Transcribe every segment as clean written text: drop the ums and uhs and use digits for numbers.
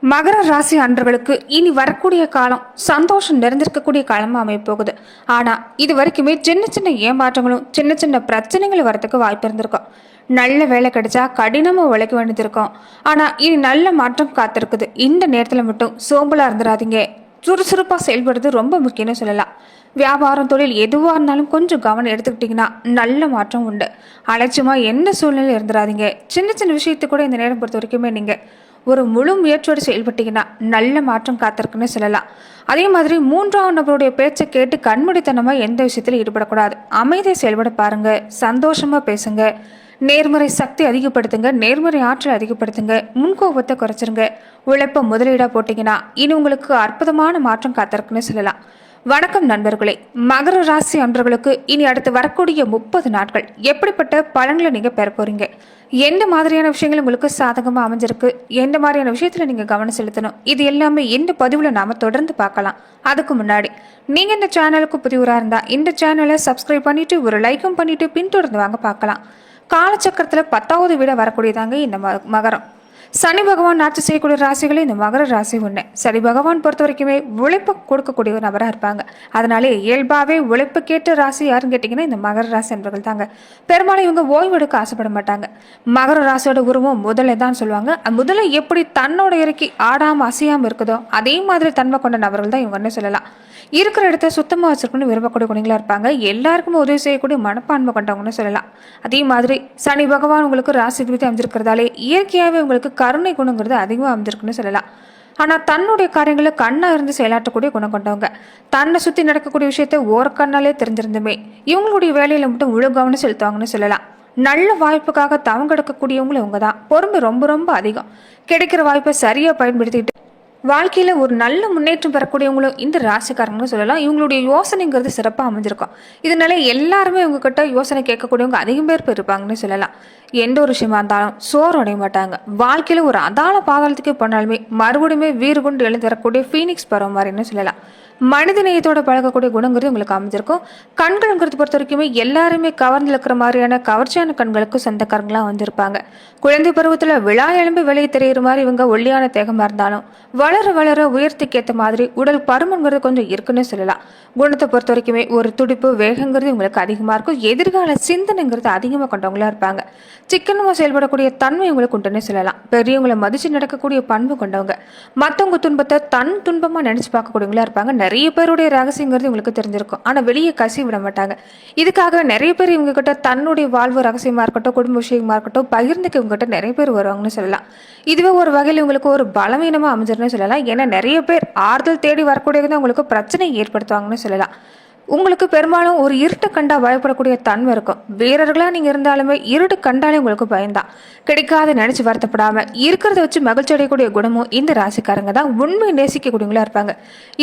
மகர ராசி அன்பர்களுக்கு இனி வரக்கூடிய காலம் சந்தோஷம் நிறைந்திருக்கக்கூடிய காலமா அமையப்போகுது. ஆனா இது வரைக்குமே சின்ன சின்ன ஏமாற்றங்களும் சின்ன சின்ன பிரச்சனைகள் வரதுக்கு வாய்ப்பு இருந்திருக்கும். நல்ல வேலை கிடைச்சா கடினமா உழைக்க வேண்டியது இருக்கும். ஆனா இனி நல்ல மாற்றம் காத்திருக்குது. இந்த நேரத்துல மட்டும் சோம்பலா இருந்துடாதீங்க. சுறுசுறுப்பா செயல்படுறது ரொம்ப முக்கியம்னு சொல்லலாம். வியாபாரம் தொழில் எதுவாக இருந்தாலும் கொஞ்சம் கவனம் எடுத்துக்கிட்டிங்கன்னா நல்ல மாற்றம் உண்டு. அலட்சியமா எந்த சூழ்நிலையில் இருந்துடாதீங்க. சின்ன சின்ன விஷயத்தை கூட இந்த நேரம் பொறுத்த வரைக்குமே நீங்கள் ஒரு முழு முயற்சியோடு செயல்பட்டீங்கன்னா நல்ல மாற்றம் காத்திருக்குன்னு சொல்லலாம். அதே மாதிரி மூன்றாவது நபருடைய பேச்சை கேட்டு கண்மூடித்தனமாக எந்த விஷயத்திலும் ஈடுபடக்கூடாது. அமைதியை செயல்பட பாருங்க, சந்தோஷமா பேசுங்க, நேர்மறை சக்தி அதிகப்படுத்துங்க, நேர்மறை ஆற்றல் அதிகப்படுத்துங்க, முன்கோபத்தை குறைச்சிருங்க. உழைப்பை முதலீடாக போட்டிங்கன்னா இனி உங்களுக்கு அற்புதமான மாற்றம் காத்திருக்குன்னு சொல்லலாம். வணக்கம் நண்பர்களே. மகர ராசி அன்பர்களுக்கு இனி அடுத்து வரக்கூடிய 30 நாட்கள் எப்படிப்பட்ட பலன்களை நீங்க பெற போறீங்க, எந்த மாதிரியான விஷயங்கள் உங்களுக்கு சாதகமா அமைஞ்சிருக்கு, எந்த மாதிரியான விஷயத்துல நீங்க கவனம் செலுத்தணும், இது எல்லாமே இந்த பதிவுல நாம தொடர்ந்து பார்க்கலாம். அதுக்கு முன்னாடி நீங்க இந்த சேனலுக்கு புதியவரா இருந்தா இந்த சேனலை சப்ஸ்கிரைப் பண்ணிட்டு ஒரு லைக்கும் பண்ணிட்டு பின்தொடர்ந்து வாங்க பார்க்கலாம். காலச்சக்கரத்துல 10வது வீட வரக்கூடியதாங்க இந்த மகரம். சனி பகவான் ஆட்சி செய்யக்கூடிய ராசிகளே இந்த மகர ராசி ஒன்று. சனி பகவான் பொறுத்த வரைக்குமே உழைப்பு கொடுக்கக்கூடிய ஒரு நபராக இருப்பாங்க. அதனாலே இயல்பாகவே உழைப்புக்கேற்ற ராசி யாருன்னு கேட்டிங்கன்னா இந்த மகர ராசி என்பவர்கள் தாங்க. பெரும்பாலும் இவங்க ஓய்வு எடுக்க ஆசைப்பட மாட்டாங்க. மகர ராசியோட உருவம் முதல்ல தான் சொல்லுவாங்க. முதல்ல எப்படி தன்னோட இறக்கி ஆடாமல் அசையாமல் இருக்குதோ அதே மாதிரி தன்மை கொண்ட நபர்கள் தான் இவங்கன்னு சொல்லலாம். இருக்கிற இடத்த சுத்தமாக வச்சிருக்கணும்னு விரும்பக்கூடிய குணங்களா இருப்பாங்க. எல்லாருக்குமே உதவி செய்யக்கூடிய மனப்பான்மை கொண்டவங்கன்னு சொல்லலாம். அதே மாதிரி சனி பகவான் உங்களுக்கு ராசி குறித்து அமைஞ்சிருக்கிறதாலே இயற்கையாகவே உங்களுக்கு கருணை குணங்கிறது அதிகமாக அமைஞ்சிருக்குன்னு சொல்லலாம். ஆனால் தன்னுடைய காரியங்களை கண்ணா இருந்து செயலாற்றக்கூடிய குணம் கொண்டவங்க. தன்னை சுற்றி நடக்கக்கூடிய விஷயத்த ஓரக்கண்ணாலே தெரிஞ்சிருந்துமே இவங்களுடைய வேலையில மட்டும் முழு கவனம் செலுத்துவாங்கன்னு சொல்லலாம். நல்ல வாய்ப்புக்காக தவங்கெடுக்கக்கூடியவங்களும் இவங்க தான். பொறுமை ரொம்ப ரொம்ப அதிகம். கிடைக்கிற வாய்ப்பை சரியா பயன்படுத்திட்டு வாழ்க்கையில ஒரு நல்ல முன்னேற்றம் பெறக்கூடியவங்களும் இந்த ராசிக்காரங்களும் சொல்லலாம். இவங்களுடைய யோசனைங்கிறது சிறப்பாக அமைஞ்சிருக்கும். இதனால எல்லாருமே இவங்ககிட்ட யோசனை கேட்கக்கூடியவங்க அதிகம் பேர் இருப்பாங்கன்னு சொல்லலாம். எந்த ஒரு விஷயமா இருந்தாலும் சோறு அடைய மாட்டாங்க. வாழ்க்கையில ஒரு அதாள பாதாளத்துக்கே போனாலுமே மறுபடியுமே வீறு கொண்டு எழுந்து வரக்கூடிய ஃபீனிக்ஸ் பருவம் மாதிரின்னு சொல்லலாம். மனித நேயத்தோட பழகக்கூடிய குணங்கிறது உங்களுக்கு அமைஞ்சிருக்கும். கண்கள்ங்கிறது பொறுத்த வரைக்குமே எல்லாருமே கவர்ந்து இருக்கிற மாதிரியான கவர்ச்சியான கண்களுக்கு சொந்தக்காரங்களாம் வந்திருப்பாங்க. குழந்தை பருவத்தில் விழா எலும்பு வெளியே தெரிகிற மாதிரி இவங்க ஒல்லியான தேகமாக இருந்தாலும் வளர வளர உயர்த்துக்கு ஏற்ற மாதிரி உடல் பருமன்கிறது கொஞ்சம் இருக்குன்னு சொல்லலாம். குணத்தை பொறுத்த வரைக்குமே ஒரு துடிப்பு வேகங்கிறது இவங்களுக்கு அதிகமாக இருக்கும். எதிர்கால சிந்தனைங்கிறது அதிகமாக கொண்டவங்களா இருப்பாங்க. சிக்கனமாக செயல்படக்கூடிய தன்மை இவங்களுக்கு உண்டுன்னு சொல்லலாம். பெரியவங்களை மதிச்சு நடக்கக்கூடிய பண்பு கொண்டவங்க. மற்றவங்க துன்பத்தை தன் துன்பமாக நினைச்சு பார்க்கக்கூடியவங்களா இருப்பாங்க. நிறைய பேருடைய ரகசியங்கிறது இவங்களுக்கு தெரிஞ்சிருக்கும். ஆனால் வெளியே கசி விட மாட்டாங்க. இதுக்காக நிறைய பேர் இவங்க கிட்ட தன்னுடைய வாழ்வு ரகசியமா இருக்கட்டும், குடும்ப விஷயமா இருக்கட்டும் பகிர்ந்துக்கு இவங்க கிட்ட நிறைய பேர் வருவாங்கன்னு சொல்லலாம். இதுவே ஒரு வகையில் இவங்களுக்கு ஒரு பலவீனமா அமைஞ்சிருன்னு சொல்லலாம். ஏன்னா நிறைய பேர் ஆறுதல் தேடி வரக்கூடியது உங்களுக்கு பிரச்சனை ஏற்படுத்துவாங்கன்னு சொல்லலாம். உங்களுக்கு பெரும்பாலும் ஒரு இருட்டு கண்டா பயப்படக்கூடிய தன்மை இருக்கும். வீரர்களா நீங்க இருந்தாலுமே இருட்டு கண்டாலே உங்களுக்கு பயந்தான். கிடைக்காத நினைச்சு வருத்தப்படாம இருக்கிறத வச்சு மகிழ்ச்சி அடையக்கூடிய குணமும் இந்த ராசிக்காரங்க தான். உண்மை நேசிக்கக்கூடியவங்களா இருப்பாங்க.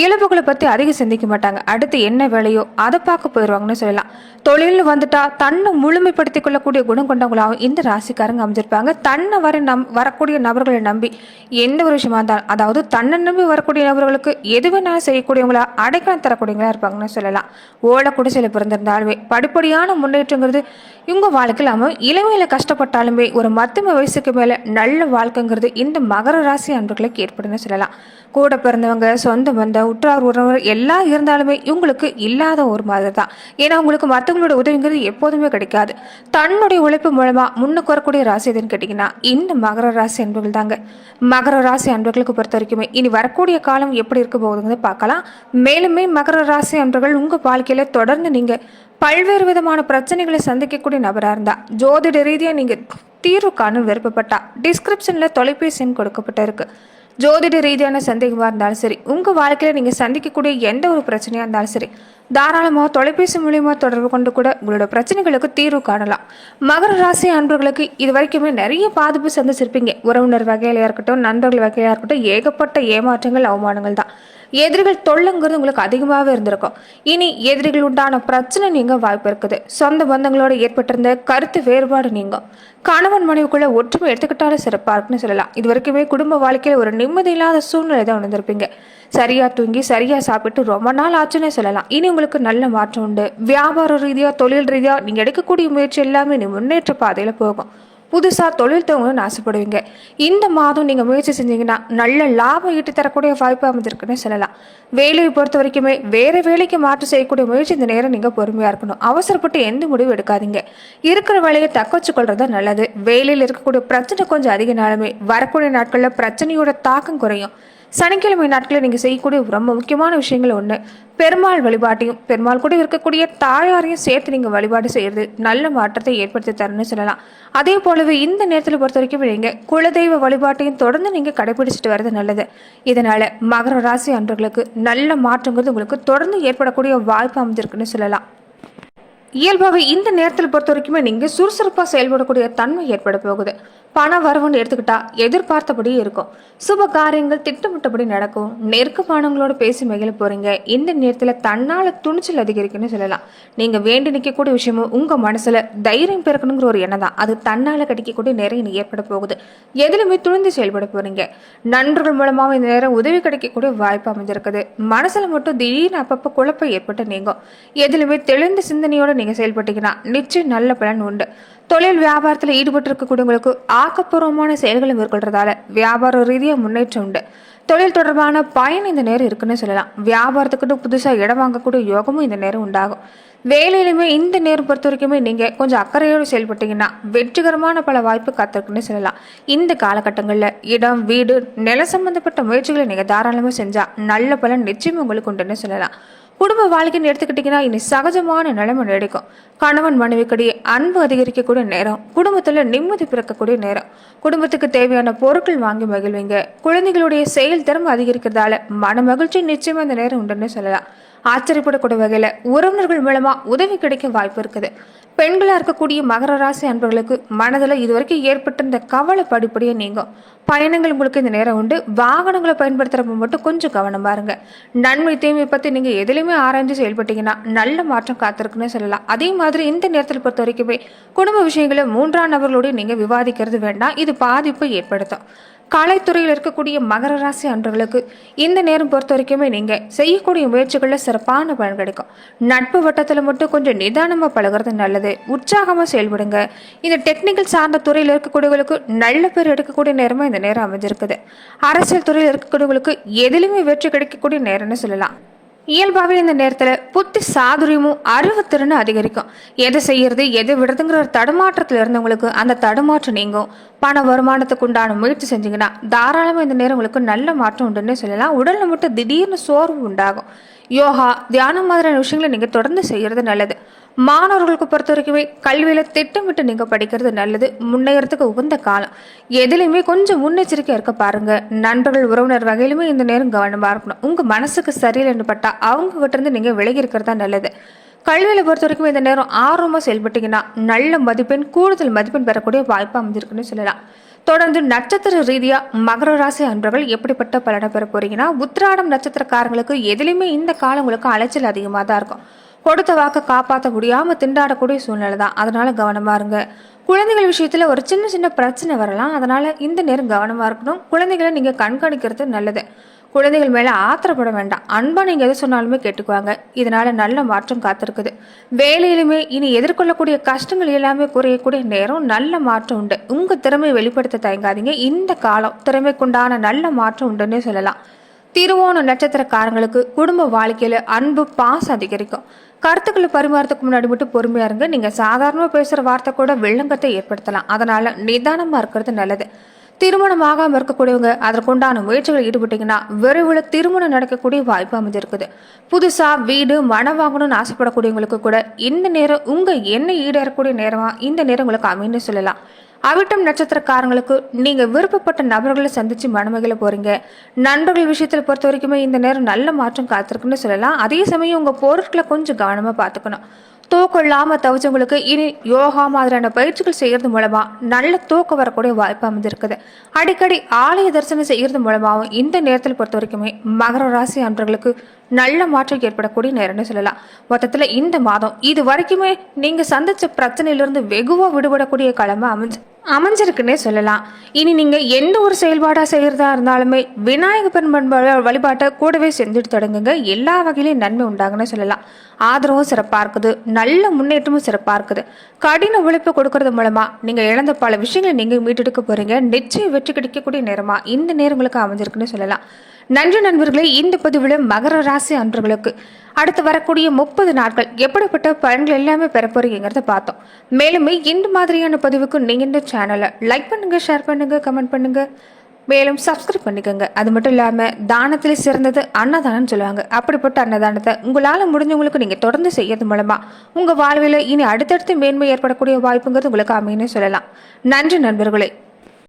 இழப்புகளை பத்தி அதிகம் சிந்திக்க மாட்டாங்க. அடுத்து என்ன வேலையோ அதை பார்க்க போயிடுவாங்கன்னு சொல்லலாம். தொழில் வந்துட்டா தன்னை முழுமைப்படுத்திக் கொள்ளக்கூடிய குணம் கொண்டவங்களாகவும் இந்த ராசிக்காரங்க அமைஞ்சிருப்பாங்க. தன்னை வரக்கூடிய நபர்களை நம்பி எந்த ஒரு விஷயமா இருந்தாலும், அதாவது தன்னை நம்பி வரக்கூடிய நபர்களுக்கு எது வேணாலும் செய்யக்கூடியவங்களா அடைக்கலம் தரக்கூடியவங்களா இருப்பாங்கன்னு சொல்லலாம். ஓலை குடிசையில பிறந்திருந்தாலுமே படிப்படியான முன்னேற்றங்கிறது இவங்க வாழ்க்கையில் இல்லாமல் இளமையில கஷ்டப்பட்டாலுமே ஒரு மத்திய வயசுக்கு மேல நல்ல வாழ்க்கைங்கிறது இந்த மகர ராசி அன்பர்களுக்கு ஏற்படுன்னு சொல்லலாம். கூட பிறந்தவங்க, சொந்த பந்தம், உற்றார் உறவர் எல்லாம் இருந்தாலுமே இவங்களுக்கு இல்லாத ஒரு மாதிரி தான். ஏன்னா உங்களுக்கு மற்றவங்களோட உதவிங்கிறது எப்போதுமே கிடைக்காது. தன்னுடைய உழைப்பு மூலமா முன்னுக்கு வரக்கூடிய ராசி எதுன்னு கேட்டீங்கன்னா இந்த மகர ராசி அன்பர்கள் தாங்க. மகர ராசி அன்பர்களுக்கு பொறுத்த வரைக்குமே இனி வரக்கூடிய காலம் எப்படி இருக்க போகுதுன்னு பார்க்கலாம். மேலுமே மகர ராசி அன்பர்கள் உங்க வாழ்க்கையில தொடர்ந்து நீங்க பல்வேறு விதமான பிரச்சனைகளை சந்திக்கக்கூடிய நபராக இருந்தா, ஜோதிட ரீதியாக நீங்க தீர்வு காண விருப்பப்பட்டா டிஸ்கிரிப்ஷன்ல தொலைபேசி எண் கொடுக்கப்பட்டிருக்கு. ஜோதிட ரீதியான சந்தேகமாக இருந்தாலும் சரி, உங்கள் வாழ்க்கையில் நீங்கள் சந்திக்கக்கூடிய எந்த ஒரு பிரச்சனையாக இருந்தாலும் சரி, தாராளமாக தொலைபேசி மூலியமாக தொடர்பு கொண்டு கூட உங்களோட பிரச்சனைகளுக்கு தீர்வு காணலாம். மகர ராசி அன்பர்களுக்கு இது வரைக்குமே நிறைய பாதிப்பு சந்திச்சிருப்பீங்க. உறவினர் வகையிலையாக இருக்கட்டும், நண்பர்கள் வகையாக இருக்கட்டும், ஏகப்பட்ட ஏமாற்றங்கள் அவமானங்கள் தான். எதிரிகள் தொல்லைங்கிறது உங்களுக்கு அதிகமாகவே இருந்திருக்கும். இனி எதிரிகள் உண்டான பிரச்சனை நீங்க வாய்ப்பு இருக்குது. சொந்த பந்தங்களோட ஏற்பட்டிருந்த கருத்து வேறுபாடு நீங்கும். கணவன் மனைவிக்குள்ள ஒற்றுமை எடுத்துக்கிட்டாலும் சிறப்பாக இருக்குன்னு சொல்லலாம். இது வரைக்குமே குடும்ப வாழ்க்கையில் ஒரு நிம்மதி இல்லாத சூழ்நிலை தான் உணர்ந்திருப்பீங்க. சரியா தூங்கி சரியா சாப்பிட்டு ரொம்ப நாள் ஆச்சுன்னே சொல்லலாம். இனி உங்களுக்கு நல்ல மாற்றம் உண்டு. வியாபார ரீதியா, தொழில் ரீதியா நீங்க எடுக்கக்கூடிய முயற்சி எல்லாமே நீ முன்னேற்ற பாதையில போகும். புதுசாக தொழில் துவங்கணும்னு ஆசைப்படுவீங்க. இந்த மாதம் நீங்கள் முயற்சி செஞ்சீங்கன்னா நல்ல லாபம் ஈட்டி தரக்கூடிய வாய்ப்பு அமைஞ்சிருக்குன்னு சொல்லலாம். வேலையை பொறுத்த வரைக்குமே வேறு வேலைக்கு மாற்று செய்யக்கூடிய முயற்சி இந்த நேரம் நீங்கள் பொறுமையாக இருக்கணும். அவசரப்பட்டு எந்த முடிவும் எடுக்காதீங்க. இருக்கிற வேலையை தக்க வச்சுக்கொள்றது நல்லது. வேலையில் இருக்கக்கூடிய பிரச்சனை கொஞ்சம் அதிகனாலுமே வரக்கூடிய நாட்களில் பிரச்சனையோட தாக்கம் குறையும். சனிக்கிழமை நாட்களில் நீங்கள் செய்யக்கூடிய ரொம்ப முக்கியமான விஷயங்கள் ஒன்று, பெருமாள் வழிபாட்டையும் பெருமாள் கூட இருக்கக்கூடிய தாயாரையும் சேர்த்து நீங்கள் வழிபாடு செய்கிறது நல்ல மாற்றத்தை ஏற்படுத்தி தரணும்னு சொல்லலாம். அதே போலவே இந்த நேரத்தில் பொறுத்த வரைக்கும் நீங்கள் குலதெய்வ வழிபாட்டையும் தொடர்ந்து நீங்கள் கடைபிடிச்சிட்டு வர்றது நல்லது. இதனால மகர ராசி அன்பர்களுக்கு நல்ல மாற்றங்கிறது உங்களுக்கு தொடர்ந்து ஏற்படக்கூடிய வாய்ப்பு அமைஞ்சிருக்குன்னு சொல்லலாம். இயல்பாகவே இந்த நேரத்தில் பொறுத்த வரைக்குமே நீங்கள் சுறுசுறுப்பாக செயல்படக்கூடிய தன்மை ஏற்பட போகுது. பண வரவுன்னு எடுத்துக்கிட்டா எதிர்பார்த்தபடி இருக்கும். சுப காரியங்கள் திட்டமிட்டபடி நடக்கும். நெருக்கமானவங்களோட பேசி மகிழ போறீங்க. இந்த நேரத்தில் தன்னால் துணிச்சல் அதிகரிக்குன்னு சொல்லலாம். நீங்கள் வேண்டி நிற்கக்கூடிய விஷயமும் உங்கள் மனசில் தைரியம் பிறக்கணுங்கிற ஒரு எண்ணம் தான். அது தன்னால் கிடைக்கக்கூடிய நேரம் ஏற்பட போகுது. எதிலுமே துணிந்து செயல்பட போறீங்க. நண்பர்கள் மூலமாக இந்த நேரம் உதவி கிடைக்கக்கூடிய வாய்ப்பு அமைஞ்சிருக்குது. மனசில் மட்டும் திடீர்னு அப்பப்போ குழப்பம் ஏற்பட்டு நீங்கும். எதிலுமே தெளிந்த சிந்தனையோட நீங்கள் செயல்பட்டீங்கன்னா நிச்சயம் நல்ல பலன் உண்டு. தொழில் வியாபாரத்தில் ஈடுபட்டு இருக்கக்கூடியவங்களுக்கு ஆக்கப்பூர்வமான செயல்களை மேற்கொள்றதால வியாபார ரீதியாக முன்னேற்றம் உண்டு. தொழில் தொடர்பான பயன் இந்த நேரம் இருக்குன்னு சொல்லலாம். வியாபாரத்துக்கு புதுசாக இடம் வாங்கக்கூடிய யோகமும் இந்த நேரம் உண்டாகும். வேலையிலுமே இந்த நேரம் பொறுத்த வரைக்குமே நீங்கள் கொஞ்சம் அக்கறையோடு செயல்பட்டீங்கன்னா வெற்றிகரமான பல வாய்ப்பு காத்திருக்குன்னு சொல்லலாம். இந்த காலகட்டங்களில் இடம், வீடு, நில சம்பந்தப்பட்ட முயற்சிகளை நீங்கள் தாராளமாக செஞ்சால் நல்ல பலன் நிச்சயம் உங்களுக்கு உண்டுன்னு சொல்லலாம். குடும்ப வாழ்க்கைன்னு எடுத்துக்கிட்டிங்கன்னா இனி சகஜமான நிலைமை நீடிக்கும். கணவன் மனைவிக்கிடையே அன்பு அதிகரிக்கக்கூடிய நேரம், குடும்பத்தில் நிம்மதி பிறக்கக்கூடிய நேரம், குடும்பத்துக்கு தேவையான பொருட்கள் வாங்கி மகிழ்வீங்க. குழந்தைகளுடைய செயல் திறமை அதிகரிக்கிறதால மன மகிழ்ச்சி நிச்சயமா இந்த நேரம் உண்டுன்னு சொல்லலாம். ஆச்சரியப்படக்கூடிய வகையில் உறவினர்கள் மூலமா உதவி கிடைக்க வாய்ப்பு இருக்குது. பெண்களாக இருக்கக்கூடிய மகர ராசி அன்பர்களுக்கு மனதில் இதுவரைக்கும் ஏற்பட்டிருந்த கவலை படிப்படியே நீங்கும். பயணங்கள் உங்களுக்கு இந்த நேரம் உண்டு. வாகனங்களை பயன்படுத்துறப்ப மட்டும் கொஞ்சம் கவனமா இருங்க. நன்மை தீமை பற்றி நீங்கள் எதுலையுமே ஆராய்ந்து செயல்பட்டீங்கன்னா நல்ல மாற்றம் காத்திருக்குன்னு சொல்லலாம். அதே மாதிரி இந்த நேரத்தில் பொறுத்த வரைக்குமே குடும்ப விஷயங்களை மூன்றாம் நபர்களோடு நீங்கள் விவாதிக்கிறது வேண்டாம். இது பாதிப்பை ஏற்படுத்தும். கலைத்துறையில் இருக்கக்கூடிய மகர ராசி அன்பர்களுக்கு இந்த நேரம் பொறுத்த வரைக்குமே நீங்கள் செய்யக்கூடிய முயற்சிகளில் சிறப்பான பலன் கிடைக்கும். நட்பு வட்டத்தில் மட்டும் கொஞ்சம் நிதானமாக பழகிறது நல்லது. உற்சாகமாக செயல்படுங்க. இந்த டெக்னிக்கல் சார்ந்த துறையில் இருக்கக்கூடியவர்களுக்கு நல்ல பேர் எடுக்கக்கூடிய நேரமாக இந்த நேரம் அமைஞ்சிருக்குது. அரசியல் துறையில் இருக்கக்கூடியவர்களுக்கு எதிலுமே வெற்றி கிடைக்கக்கூடிய நேரம்னு சொல்லலாம். இயல்பாகவே இந்த நேரத்தில் புத்தி சாதுரியமும் அறிவுத்திறனும் அதிகரிக்கும். எதை செய்யறது எதை விடுறதுங்கிற ஒரு தடுமாற்றத்தில் இருந்தவங்களுக்கு அந்த தடுமாற்றம் நீங்கும். பண வருமானத்துக்கு உண்டான முயற்சி செஞ்சீங்கன்னா தாராளமாக இந்த நேரம் உங்களுக்கு நல்ல மாற்றம் உண்டுன்னு சொல்லலாம். உடல்ல மட்டும் திடீர்னு சோர்வு உண்டாகும். யோகா, தியானம் மாதிரியான விஷயங்களை நீங்கள் தொடர்ந்து செய்யறது நல்லது. மாணவர்களுக்கு பொறுத்த வரைக்குமே கல்வியில் திட்டமிட்டு நீங்கள் படிக்கிறது நல்லது. முன்னேறத்துக்கு உகந்த காலம். எதுலையுமே கொஞ்சம் முன்னெச்சரிக்கையாக இருக்க பாருங்க. நண்பர்கள், உறவினர் வகையிலுமே இந்த நேரம் கவனமாக இருக்கணும். உங்கள் மனசுக்கு சரியில்லைன்னு பட்டா அவங்க கிட்ட இருந்து நீங்கள் விலகி இருக்கிறதா நல்லது. கல்வியில் பொறுத்த வரைக்கும் இந்த நேரம் ஆர்வமாக செயல்பட்டீங்கன்னா நல்ல மதிப்பெண், கூடுதல் மதிப்பெண் பெறக்கூடிய வாய்ப்பு அமைஞ்சிருக்குன்னு சொல்லலாம். தொடர்ந்து நட்சத்திர ரீதியா மகர ராசி அன்பர்கள் எப்படிப்பட்ட பலனை பெற போறீங்கன்னா, உத்திராடம் நட்சத்திரக்காரங்களுக்கு எதிலுமே இந்த காலம் உங்களுக்கு அலைச்சல் அதிகமாக தான் இருக்கும். கொடுத்த வாக்க காப்பாற்ற முடியாம திண்டாடக்கூடிய சூழ்நிலை தான். அதனால கவனமா இருங்க. குழந்தைகள் விஷயத்துல ஒரு சின்ன சின்ன பிரச்சனை வரலாம். அதனால இந்த நேரம் கவனமா இருக்கணும். குழந்தைகளை நீங்க கண்காணிக்கிறது நல்லது. குழந்தைகள் மேல ஆத்திரப்பட வேண்டாம். அன்பா நீங்க எது சொன்னாலுமே கேட்டுக்குவாங்க. இதனால நல்ல மாற்றம் காத்திருக்குது. வேலையிலுமே இனி எதிர்கொள்ளக்கூடிய கஷ்டங்கள் எல்லாமே குறையக்கூடிய நேரம், நல்ல மாற்றம் உண்டு. உங்க திறமையை வெளிப்படுத்த தயங்காதீங்க. இந்த காலம் திறமைக்குண்டான நல்ல மாற்றம் உண்டுன்னே சொல்லலாம். திருவோண நட்சத்திரக்காரங்களுக்கு குடும்ப வாழ்க்கையில அன்பு, பாசம் அதிகரிக்கும். கருத்துக்களை பரிமாறதுக்கு முன்னாடி மட்டும் பொறுமையா இருங்க. நீங்க சாதாரணமா பேசுற வார்த்தை கூட வெள்ளங்கத்தை ஏற்படுத்தலாம். அதனால நிதானமா இருக்கிறது நல்லது. திருமணமாகாமல் இருக்கக்கூடியவங்க அதற்குண்டான முயற்சிகள் ஈடுபட்டீங்கன்னா விரைவில் திருமணம் நடக்கக்கூடிய வாய்ப்பு அமைஞ்சிருக்குது. புதுசா வீடு, மனம் வாங்கணும்னு ஆசைப்படக்கூடியவங்களுக்கு கூட இந்த நேரம் உங்க எண்ணெய் ஈடேறக்கூடிய நேரமா இந்த நேரம் உங்களுக்கு அமைன்னு சொல்லலாம். அவிட்டம் நட்சத்திரக்காரங்களுக்கு நீங்க விருப்பப்பட்ட நபர்களை சந்திச்சு மனமகிழ போறீங்க. நண்பர்கள் விஷயத்துல பொறுத்த வரைக்குமே இந்த நேரம் நல்ல மாற்றம் காத்திருக்குன்னு சொல்லலாம். அதே சமயம் உங்க பொருட்களை கொஞ்சம் கவனமா பார்த்துக்கணும். தூக்கம் இல்லாம தவிச்சவங்களுக்கு இனி யோகா மாதிரியான பயிற்சிகள் செய்யறது மூலமா நல்ல தூக்கம் வரக்கூடிய வாய்ப்பு அமைஞ்சிருக்குது. அடிக்கடி ஆலய தரிசனம் செய்யறது மூலமாகவும் இந்த நேரத்தில் பொறுத்த வரைக்குமே மகர ராசி அன்பர்களுக்கு நல்ல மாற்றம் ஏற்படக்கூடிய நேரம்னு சொல்லலாம். மொத்தத்துல இந்த மாதம் இது வரைக்குமே நீங்க சந்திச்ச பிரச்சனையிலிருந்து வெகுவா விடுபடக்கூடிய காலமா அமைஞ்சு அமைஞ்சிருக்குன்னே சொல்லலாம். இனி நீங்க எந்த ஒரு செயல்பாடா செய்யறதா இருந்தாலுமே விநாயக பெருமான் வழிபாட்டை கூடவே செஞ்சுட்டு தொடங்குங்க. எல்லா வகையிலும் நன்மை உண்டாகுன்னு சொல்லலாம். ஆதரவும் சிறப்பா இருக்குது, நல்ல முன்னேற்றமும் சிறப்பா இருக்குது. கடின உழைப்பு கொடுக்கறது மூலமா நீங்க இழந்த பல விஷயங்களை நீங்க மீட்டெடுக்க போறீங்க. நிச்சயம் வெற்றி கிடைக்கக்கூடிய நேரமா இந்த நேரம் உங்களுக்கு அமைஞ்சிருக்குன்னு சொல்லலாம். நன்றி நண்பர்களே. இந்த பதிவுல மகர ராசி அன்பர்களுக்கு அடுத்து வரக்கூடிய 30 நாட்கள் எப்படிப்பட்ட பலன்கள் எல்லாமே பெற போறீங்கிறத பார்த்தோம். மேலும் இந்த மாதிரியான பதிவுக்கு நீங்க இந்த சேனலை லைக் பண்ணுங்க, ஷேர் பண்ணுங்க, கமெண்ட் பண்ணுங்க, மேலும் சப்ஸ்கிரைப் பண்ணிக்கோங்க. அது மட்டும் இல்லாம தானத்திலே சிறந்தது அன்னதானம் சொல்லுவாங்க. அப்படிப்பட்ட அன்னதானத்தை உங்களால முடிஞ்சவங்களுக்கு நீங்க தொடர்ந்து செய்யறது மூலமா உங்க வாழ்வில் இனி அடுத்தடுத்து மேன்மை ஏற்படக்கூடிய வாய்ப்புங்கிறது உங்களுக்கு அமைன்னு சொல்லலாம். நன்றி நண்பர்களே.